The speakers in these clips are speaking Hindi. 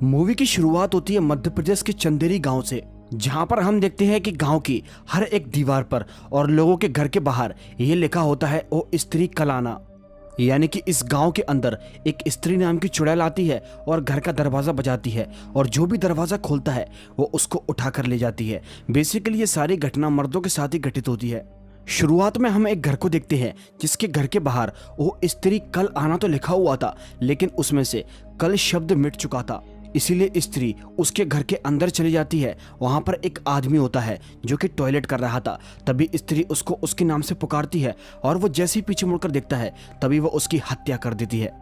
मूवी की शुरुआत होती है मध्य प्रदेश के चंदेरी गांव से, जहां पर हम देखते हैं कि गांव की हर एक दीवार पर और लोगों के घर के बाहर ये लिखा होता है ओ स्त्री कल आना। यानी कि इस गांव के अंदर एक स्त्री नाम की चुड़ैल आती है और घर का दरवाजा बजाती है और जो भी दरवाजा खोलता है वो उसको उठा कर ले जाती है। बेसिकली ये सारी घटना मर्दों के साथ ही घटित होती है। शुरुआत में हम एक घर को देखते हैं जिसके घर के बाहर वो स्त्री कल आना तो लिखा हुआ था, लेकिन उसमें से कल शब्द मिट चुका था। इसीलिए स्त्री उसके घर के अंदर चली जाती है। वहां पर एक आदमी होता है जो कि टॉयलेट कर रहा था। तभी स्त्री उसको उसके नाम से पुकारती है और वो जैसे ही पीछे मुड़कर देखता है तभी वो उसकी हत्या कर देती है।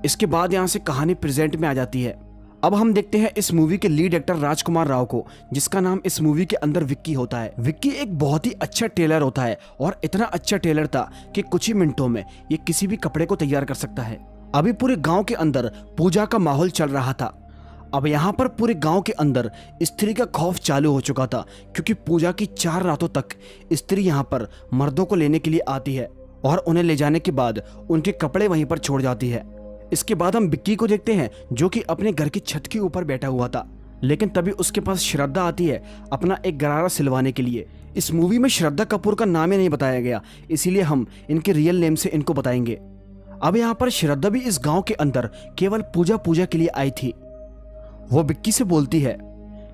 इसके बाद यहाँ से कहानी प्रेजेंट में आ जाती है। अब हम देखते हैं इस मूवी के लीड एक्टर राजकुमार राव को, जिसका नाम इस मूवी के अंदर विक्की होता है। विक्की एक बहुत ही अच्छा टेलर होता है और इतना अच्छा टेलर था कि कुछ ही मिनटों में ये किसी भी कपड़े को तैयार कर सकता है। अभी पूरे गांव के अंदर पूजा का माहौल चल रहा था। अब यहाँ पर पूरे गांव के अंदर स्त्री का खौफ चालू हो चुका था, क्योंकि पूजा की 4 रातों तक स्त्री यहाँ पर मर्दों को लेने के लिए आती है और उन्हें ले जाने के बाद उनके कपड़े वहीं पर छोड़ जाती है। इसके बाद हम विक्की को देखते हैं जो कि अपने घर की छत के ऊपर बैठा हुआ था, लेकिन तभी उसके पास श्रद्धा आती है अपना एक गरारा सिलवाने के लिए। इस मूवी में श्रद्धा कपूर का नाम ही नहीं बताया गया, इसीलिए हम इनके रियल नेम से इनको बताएंगे। अब यहाँ पर श्रद्धा भी इस गाँव के अंदर केवल पूजा के लिए आई थी। वो विक्की से बोलती है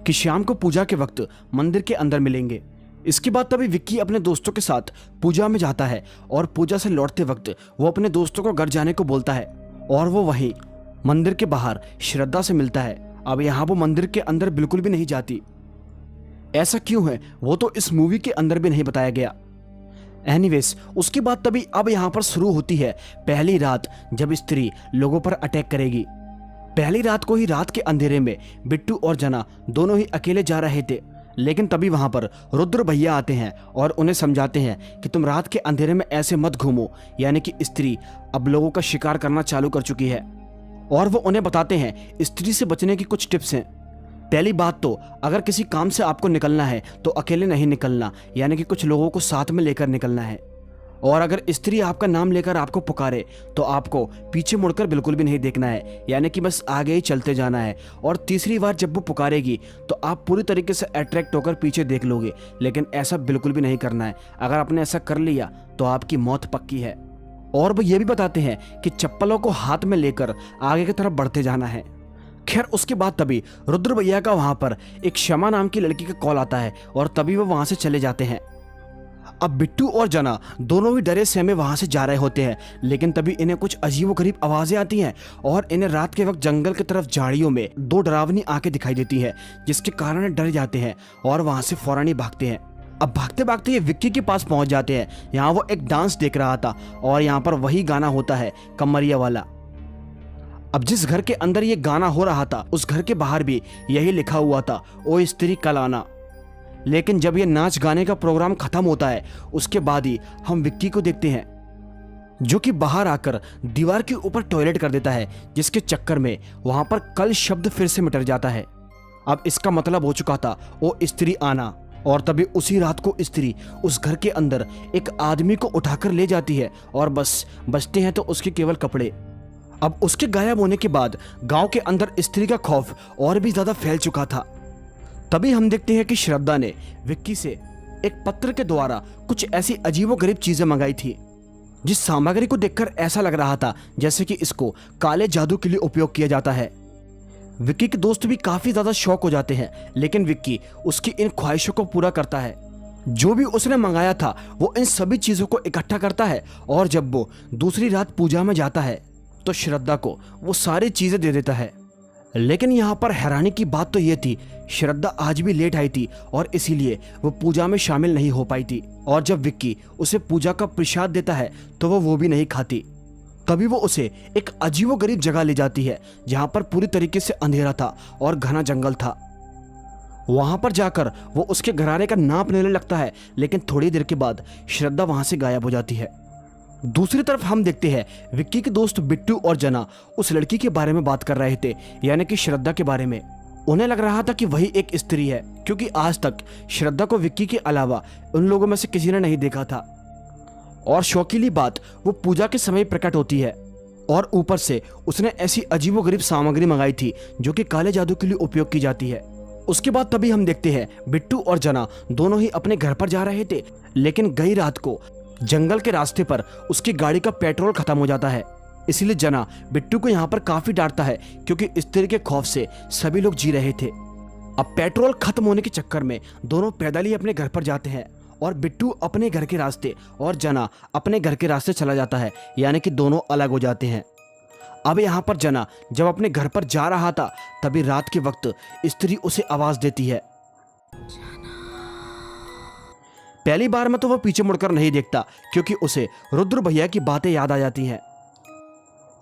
कि शाम को पूजा के वक्त मंदिर के अंदर मिलेंगे। इसके बाद तभी विक्की अपने दोस्तों के साथ पूजा में जाता है और पूजा से लौटते वक्त वो अपने दोस्तों को घर जाने को बोलता है और वो वहीं मंदिर के बाहर श्रद्धा से मिलता है। अब यहाँ वो मंदिर के अंदर बिल्कुल भी नहीं जाती। ऐसा क्यों है वो तो इस मूवी के अंदर भी नहीं बताया गया। एनीवेज, उसके बाद तभी अब यहाँ पर शुरू होती है पहली रात जब स्त्री लोगों पर अटैक करेगी। पहली रात को ही रात के अंधेरे में बिट्टू और जना दोनों ही अकेले जा रहे थे, लेकिन तभी वहां पर रुद्र भैया आते हैं और उन्हें समझाते हैं कि तुम रात के अंधेरे में ऐसे मत घूमो। यानी कि स्त्री अब लोगों का शिकार करना चालू कर चुकी है और वो उन्हें बताते हैं स्त्री से बचने की कुछ टिप्स हैं। पहली बात तो अगर किसी काम से आपको निकलना है तो अकेले नहीं निकलना, यानी कि कुछ लोगों को साथ में लेकर निकलना है। और अगर स्त्री आपका नाम लेकर आपको पुकारे तो आपको पीछे मुड़कर बिल्कुल भी नहीं देखना है, यानी कि बस आगे ही चलते जाना है। और तीसरी बार जब वो पुकारेगी तो आप पूरी तरीके से अट्रैक्ट होकर पीछे देख लोगे, लेकिन ऐसा बिल्कुल भी नहीं करना है। अगर आपने ऐसा कर लिया तो आपकी मौत पक्की है। और वो ये भी बताते हैं कि चप्पलों को हाथ में लेकर आगे की तरफ बढ़ते जाना है। खैर, उसके बाद तभी रुद्र भैया का वहां पर एक क्षमा नाम की लड़की का कॉल आता है और तभी वो वहां से चले जाते हैं। अब बिट्टू और जना दोनों ही डरे सहमे वहां से जा रहे होते हैं, लेकिन तभी इन्हें कुछ अजीबोगरीब आवाजें आती हैं और इन्हें रात के वक्त जंगल की तरफ झाड़ियों में 2 डरावनी आंखें दिखाई देती है, जिसके कारण डर जाते हैं और वहां से फौरन ही भागते हैं। अब भागते भागते ये विक्की के पास पहुंच जाते हैं। यहाँ वो एक डांस देख रहा था और यहाँ पर वही गाना होता है कमरिया वाला। अब जिस घर के अंदर ये गाना हो रहा था उस घर के बाहर भी यही लिखा हुआ था ओ स्त्री कल आना। लेकिन जब ये नाच गाने का प्रोग्राम खत्म होता है उसके बाद ही हम विक्की को देखते हैं जो कि बाहर आकर दीवार के ऊपर टॉयलेट कर देता है, जिसके चक्कर में वहां पर कल शब्द फिर से मिट जाता है। अब इसका मतलब हो चुका था वो स्त्री आना। और तभी उसी रात को स्त्री उस घर के अंदर एक आदमी को उठाकर ले जाती है और बस बचते हैं तो उसके केवल कपड़े। अब उसके गायब होने के बाद गांव के अंदर स्त्री का खौफ और भी ज्यादा फैल चुका था। तभी हम देखते हैं कि श्रद्धा ने विक्की से एक पत्र के द्वारा कुछ ऐसी अजीबोगरीब चीजें मंगाई थी, जिस सामग्री को देखकर ऐसा लग रहा था जैसे कि इसको काले जादू के लिए उपयोग किया जाता है। विक्की के दोस्त भी काफी ज्यादा शौक हो जाते हैं, लेकिन विक्की उसकी इन ख्वाहिशों को पूरा करता है। जो भी उसने मंगाया था वो इन सभी चीजों को इकट्ठा करता है और जब वो दूसरी रात पूजा में जाता है तो श्रद्धा को वो सारी चीजें दे देता है। लेकिन यहाँ पर हैरानी की बात तो ये थी, श्रद्धा आज भी लेट आई थी और इसीलिए वो पूजा में शामिल नहीं हो पाई थी। और जब विक्की उसे पूजा का प्रसाद देता है तो वो भी नहीं खाती। तभी वो उसे एक अजीबोगरीब जगह ले जाती है जहाँ पर पूरी तरीके से अंधेरा था और घना जंगल था। वहां पर जाकर वो उसके घराने का नाप लेने लगता है, लेकिन थोड़ी देर के बाद श्रद्धा वहां से गायब हो जाती है। दूसरी तरफ हम देखते हैं विक्की के दोस्त बिट्टू और जना उस लड़की के बारे में बात कर रहे थे, यानी कि श्रद्धा के बारे में। उन्हें लग रहा था कि वही एक स्त्री है, क्योंकि आज तक श्रद्धा को विक्की के अलावा उन लोगों में से किसी ने नहीं देखा था। और शौकीली बात वो पूजा के समय प्रकट होती है और ऊपर से उसने ऐसी अजीबोगरीब सामग्री मंगाई थी जो कि काले जादू के लिए उपयोग की जाती है। उसके बाद तभी हम देखते हैं बिट्टू और जना दोनों ही अपने घर पर जा रहे थे, लेकिन गई रात को जंगल के रास्ते पर उसकी गाड़ी का पेट्रोल खत्म हो जाता है। इसीलिए जना बिट्टू को यहाँ पर काफी डांटता है क्योंकि स्त्री के खौफ से सभी लोग जी रहे थे। अब पेट्रोल खत्म होने के चक्कर में दोनों पैदल ही अपने घर पर जाते हैं और बिट्टू अपने घर के रास्ते और जना अपने घर के रास्ते चला जाता है, यानी कि दोनों अलग हो जाते हैं। अब यहाँ पर जना जब अपने घर पर जा रहा था तभी रात के वक्त स्त्री उसे आवाज देती है। पहली बार में तो वह पीछे मुड़कर नहीं देखता क्योंकि उसे रुद्र भैया की बातें याद आ जाती हैं,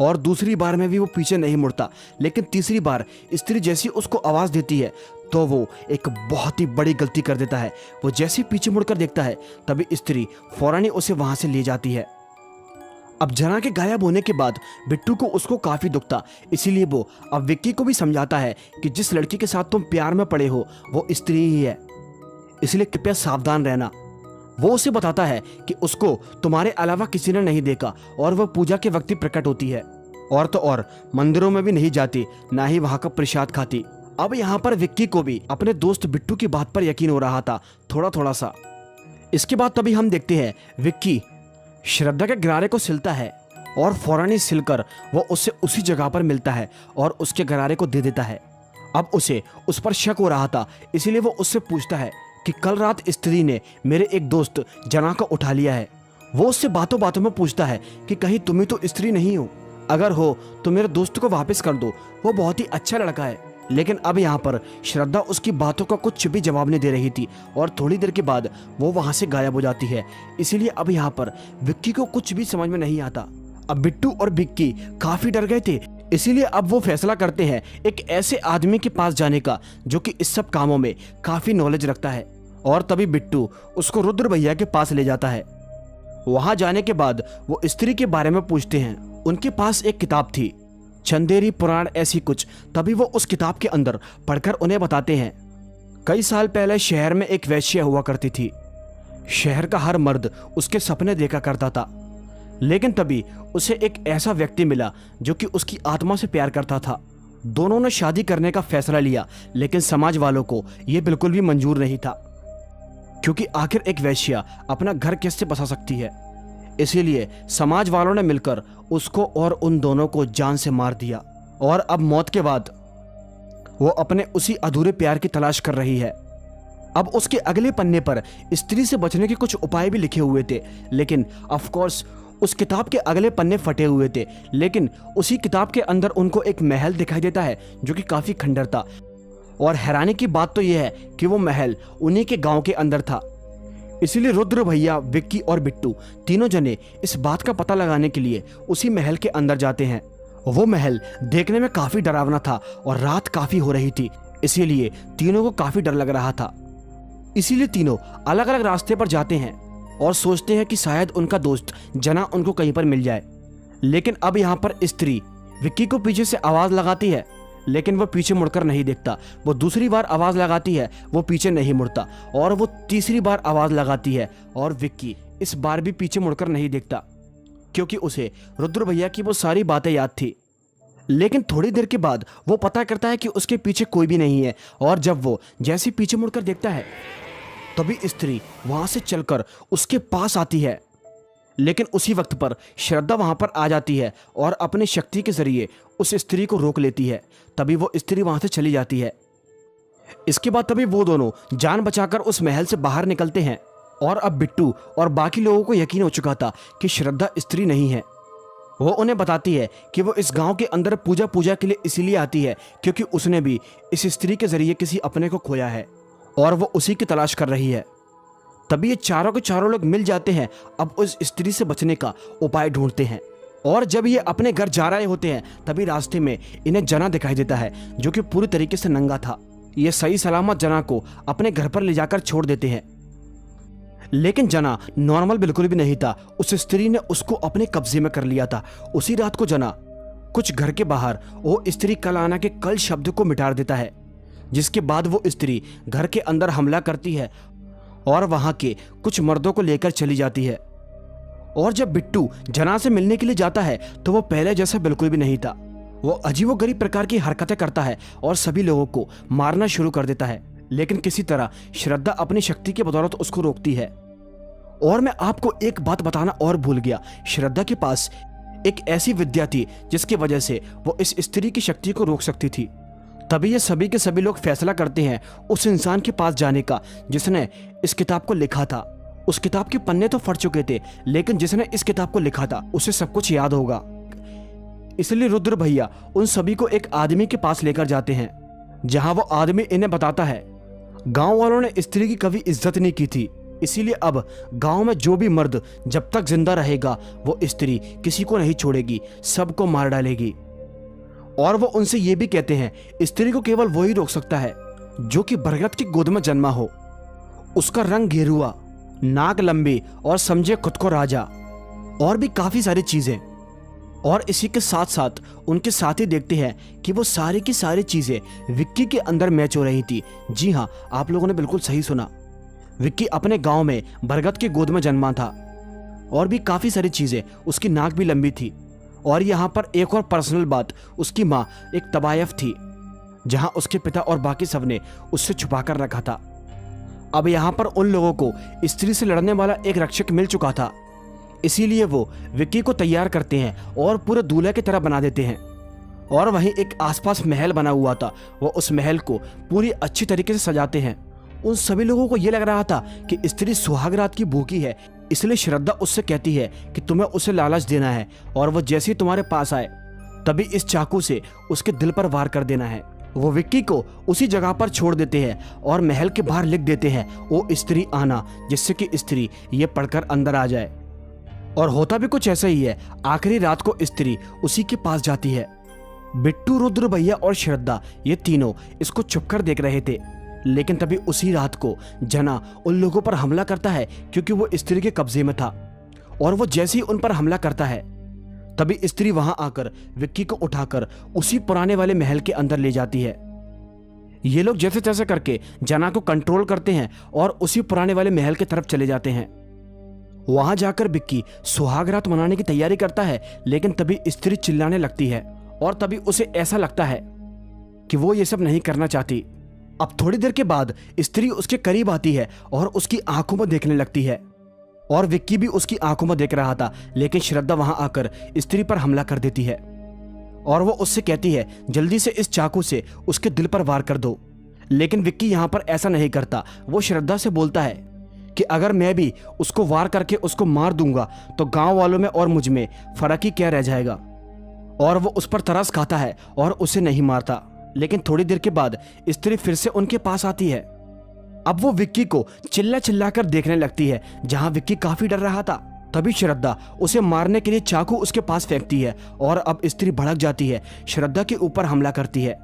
और दूसरी बार में भी वो पीछे नहीं मुड़ता। लेकिन तीसरी बार स्त्री जैसी उसको आवाज देती है तो वो एक बहुत ही बड़ी गलती कर देता है। वो जैसे पीछे मुड़कर देखता है तभी स्त्री फौरन ही उसे वहां से ले जाती है। अब जना के गायब होने के बाद बिट्टू को उसको काफी दुख था, इसीलिए वो अब विक्की को भी समझाता है कि जिस लड़की के साथ तुम प्यार में पड़े हो वो स्त्री ही है, इसलिए कृपया सावधान रहना। वो उसे बताता है कि उसको तुम्हारे अलावा किसी ने नहीं देखा और वह पूजा के वक्त ही प्रकट होती है, और तो और मंदिरों में भी नहीं जाती, ना ही वहां का प्रसाद खाती। अब यहाँ पर विक्की को भी अपने दोस्त बिट्टू की बात पर यकीन हो रहा था, थोड़ा थोड़ा सा। इसके बाद तभी हम देखते हैं विक्की श्रद्धा के गरारे को सिलता है और फौरन ही सिलकर वो उससे उसी जगह पर मिलता है और उसके गरारे को दे देता है। अब उसे उस पर शक हो रहा था, इसीलिए वो उससे पूछता है कि कल रात स्त्री ने मेरे एक दोस्त जना को उठा लिया है। वो उससे बातों बातों में पूछता है कि कहीं तुम ही तो स्त्री नहीं हो, अगर हो तो मेरे दोस्त को वापस कर दो, वो बहुत ही अच्छा लड़का है। लेकिन अब यहाँ पर श्रद्धा उसकी बातों का कुछ भी जवाब नहीं दे रही थी और थोड़ी देर के बाद वो वहां से गायब हो जाती है। इसीलिए अब यहाँ पर विक्की को कुछ भी समझ में नहीं आता। अब बिट्टू और विक्की काफी डर गए थे, इसीलिए अब वो फैसला करते हैं एक ऐसे आदमी के पास जाने का जो कि इस सब कामों में काफी नॉलेज रखता है। और तभी बिट्टू उसको रुद्र भैया के पास ले जाता है। वहां जाने के बाद वो स्त्री के बारे में पूछते हैं। उनके पास एक किताब थी, चंदेरी पुराण ऐसी कुछ। तभी वो उस किताब के अंदर पढ़कर उन्हें बताते हैं कई साल पहले शहर में एक वैश्य हुआ करती थी। शहर का हर मर्द उसके सपने देखा करता था, लेकिन तभी उसे एक ऐसा व्यक्ति मिला जो कि उसकी आत्मा से प्यार करता था। दोनों ने शादी करने का फैसला लिया, लेकिन समाज वालों को यह बिल्कुल भी मंजूर नहीं था, क्योंकि आखिर एक वैश्या अपना घर कैसे बसा सकती है। इसीलिए समाज वालों ने मिलकर उसको और उन दोनों को जान से मार दिया। और अब मौत के बाद वो अपने उसी अधूरे प्यार की तलाश कर रही है। अब उसके अगले पन्ने पर स्त्री से बचने के कुछ उपाय भी लिखे हुए थे, लेकिन ऑफ कोर्स उस किताब के अगले पन्ने फटे हुए थे। लेकिन उसी किताब के अंदर उनको एक महल दिखाई देता है जो कि काफी खंडर था। और हैरानी की बात तो यह है कि वो महल उन्हीं के गांव के अंदर था। इसीलिए रुद्र भैया, विक्की और बिट्टू तीनों जने इस बात का पता लगाने के लिए उसी महल के अंदर जाते हैं। वो महल देखने में काफी डरावना था और रात काफी हो रही थी, इसीलिए तीनों को काफी डर लग रहा था। इसीलिए तीनों अलग अलग रास्ते पर जाते हैं और सोचते हैं कि शायद उनका दोस्त जना उनको कहीं पर मिल जाए। लेकिन अब यहाँ पर स्त्री विक्की को पीछे से आवाज लगाती है, लेकिन वह पीछे मुड़कर नहीं देखता। वो दूसरी बार आवाज लगाती है, वो पीछे नहीं मुड़ता, और वो तीसरी बार आवाज लगाती है और विक्की इस बार भी पीछे मुड़कर नहीं देखता, क्योंकि उसे रुद्र भैया की वो सारी बातें याद थी। लेकिन थोड़ी देर के बाद वो पता करता है कि उसके पीछे कोई भी नहीं है, और जब वो जैसे पीछे मुड़कर देखता है तभी स्त्री वहां से चलकर उसके पास आती है। लेकिन उसी वक्त पर श्रद्धा वहां पर आ जाती है और अपनी शक्ति के जरिए उस स्त्री को रोक लेती है। तभी वो स्त्री वहां से चली जाती है। इसके बाद तभी वो दोनों जान बचाकर उस महल से बाहर निकलते हैं, और अब बिट्टू और बाकी लोगों को यकीन हो चुका था कि श्रद्धा स्त्री नहीं है। वो उन्हें बताती है कि वो इस गांव के अंदर पूजा के लिए इसीलिए आती है क्योंकि उसने भी इस स्त्री के जरिए किसी अपने को खोया है और वो उसी की तलाश कर रही है। तभी ये चारों के चारों लोग मिल जाते हैं, अब उस स्त्री से बचने का उपाय ढूंढते हैं। और जब ये अपने घर जा रहे होते हैं तभी रास्ते में इन्हें जना दिखाई देता है जो कि पूरी तरीके से नंगा था। ये सही सलामत जना को अपने घर पर ले जाकर छोड़ देते हैं, लेकिन जना नॉर्मल बिल्कुल भी नहीं था। उस स्त्री ने उसको अपने कब्जे में कर लिया था। उसी रात को जना कुछ घर के बाहर वो स्त्री कल आना के कल शब्द को मिटा देता है, जिसके बाद वो स्त्री घर के अंदर हमला करती है और वहां के कुछ मर्दों को लेकर चली जाती है। और जब बिट्टू जना से मिलने के लिए जाता है तो वो पहले जैसा बिल्कुल भी नहीं था। वो अजीबोगरीब प्रकार की हरकतें करता है और सभी लोगों को मारना शुरू कर देता है, लेकिन किसी तरह श्रद्धा अपनी शक्ति की बदौलत उसको रोकती है। और मैं आपको एक बात बताना और भूल गया, श्रद्धा के पास एक ऐसी विद्या थी जिसकी वजह से वो इस स्त्री की शक्ति को रोक सकती थी। तभी ये सभी के सभी लोग फैसला करते हैं उस इंसान के पास जाने का जिसने इस किताब को लिखा था। उस किताब के पन्ने तो फट चुके थे, लेकिन जिसने इस किताब को लिखा था उसे सब कुछ याद होगा। इसलिए रुद्र भैया उन सभी को एक आदमी के पास लेकर जाते हैं, जहां वो आदमी इन्हें बताता है गांव वालों ने स्त्री की कभी इज्जत नहीं की थी, इसीलिए अब गांव में जो भी मर्द जब तक जिंदा रहेगा वो स्त्री किसी को नहीं छोड़ेगी, सबको मार डालेगी। और वो उनसे ये भी कहते हैं स्त्री को केवल वही रोक सकता है जो कि बरगद की गोद में जन्मा हो, उसका रंग गेरुआ, नाक लंबी और समझे खुद को राजा, और भी काफी सारी चीजें। और इसी के साथ साथ उनके साथी देखते हैं कि वो सारी की सारी चीजें विक्की के अंदर मैच हो रही थी। जी हाँ, आप लोगों ने बिल्कुल सही सुना, विक्की अपने गांव में बरगद की गोद में जन्मा था। और भी काफी सारी चीजें, उसकी नाक भी लंबी थी। और यहाँ पर एक और पर्सनल बात, उसकी माँ एक तबायफ थी, जहाँ उसके पिता और बाकी सबने उससे छुपा कर रखा था। अब यहाँ पर उन लोगों को स्त्री से लड़ने वाला एक रक्षक मिल चुका था, इसीलिए वो विक्की को तैयार करते हैं और पूरे दूल्हे की तरह बना देते हैं। और वहीं एक आसपास महल बना हुआ था, वो उस महल को पूरी अच्छी तरीके से सजाते हैं। उन सभी लोगों को ये लग रहा था कि स्त्री सुहाग रात की भूखी है, इसलिए श्रद्धा उससे कहती है कि तुम्हें उसे लालच देना है, और वो जैसे ही तुम्हारे पास आए तभी इस चाकू से उसके दिल पर वार कर देना है। वो विक्की को उसी जगह पर छोड़ देते हैं और महल के बाहर लिख देते हैं वो स्त्री आना, जिससे कि स्त्री ये पढ़कर अंदर आ जाए। और होता भी कुछ ऐसा ही है। आखिरी रात को स्त्री उसी के पास जाती है। बिट्टू, रुद्र भैया और श्रद्धा ये तीनों इसको छुपकर देख रहे थे, लेकिन तभी उसी रात को जना उन लोगों पर हमला करता है, क्योंकि वो स्त्री के कब्जे में था। और वो जैसे ही उन पर हमला करता है तभी स्त्री वहां आकर विक्की को उठाकर उसी पुराने वाले महल के अंदर ले जाती है। ये लोग जैसे तैसे करके जना को कंट्रोल करते हैं और उसी पुराने वाले महल की तरफ चले जाते हैं। वहां जाकर विक्की सुहाग रात मनाने की तैयारी करता है, लेकिन तभी स्त्री चिल्लाने लगती है और तभी उसे ऐसा लगता है कि वो ये सब नहीं करना चाहती। अब थोड़ी देर के बाद स्त्री उसके करीब आती है और उसकी आंखों में देखने लगती है, और विक्की भी उसकी आंखों में देख रहा था, लेकिन श्रद्धा वहां आकर स्त्री पर हमला कर देती है और वो उससे कहती है जल्दी से इस चाकू से उसके दिल पर वार कर दो। लेकिन विक्की यहां पर ऐसा नहीं करता। वो श्रद्धा से बोलता है कि अगर मैं भी उसको वार करके उसको मार दूंगा तो गांव वालों में और मुझ में फर्क ही क्या रह जाएगा। और वो उस पर तरस खाता है और उसे नहीं मारता। लेकिन थोड़ी देर के बाद स्त्री फिर से उनके पास आती है। अब वो विक्की को चिल्ला चिल्ला कर देखने लगती है, जहां विक्की काफी डर रहा था। तभी श्रद्धा उसे मारने के लिए चाकू उसके पास फेंकती है और अब स्त्री भड़क जाती है, श्रद्धा के ऊपर हमला करती है।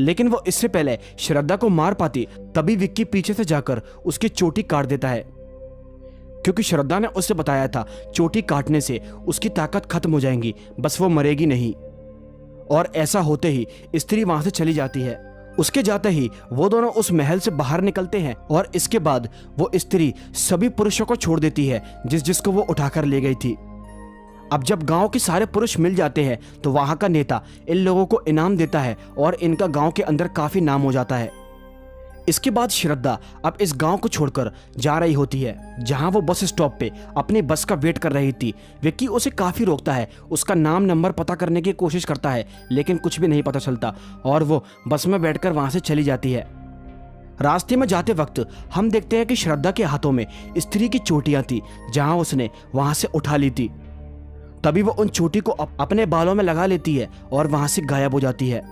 लेकिन वो इससे पहले श्रद्धा को मार पाती तभी विक्की पीछे से जाकर उसकी चोटी काट देता है, क्योंकि श्रद्धा ने उसे बताया था चोटी काटने से उसकी ताकत खत्म हो जाएगी, बस वो मरेगी नहीं। और ऐसा होते ही स्त्री वहां से चली जाती है। उसके जाते ही वो दोनों उस महल से बाहर निकलते हैं और इसके बाद वो स्त्री सभी पुरुषों को छोड़ देती है जिसको वो उठाकर ले गई थी। अब जब गांव के सारे पुरुष मिल जाते हैं तो वहां का नेता इन लोगों को इनाम देता है और इनका गांव के अंदर काफी नाम हो जाता है। इसके बाद श्रद्धा अब इस गांव को छोड़कर जा रही होती है, जहां वो बस स्टॉप पे अपनी बस का वेट कर रही थी। विक्की उसे काफी रोकता है, उसका नाम नंबर पता करने की कोशिश करता है, लेकिन कुछ भी नहीं पता चलता और वो बस में बैठकर वहां से चली जाती है। रास्ते में जाते वक्त हम देखते हैं कि श्रद्धा के हाथों में स्त्री की चोटियां थी, जहां उसने वहां से उठा ली थी। तभी वो उन चोटी को अपने बालों में लगा लेती है और वहां से गायब हो जाती है।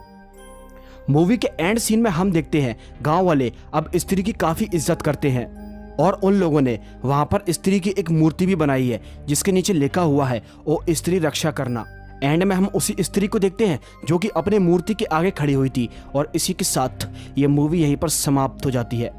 मूवी के एंड सीन में हम देखते हैं गांव वाले अब स्त्री की काफी इज्जत करते हैं और उन लोगों ने वहां पर स्त्री की एक मूर्ति भी बनाई है जिसके नीचे लिखा हुआ है ओ स्त्री रक्षा करना। एंड में हम उसी स्त्री को देखते हैं जो कि अपने मूर्ति के आगे खड़ी हुई थी और इसी के साथ ये मूवी यहीं पर समाप्त हो जाती है।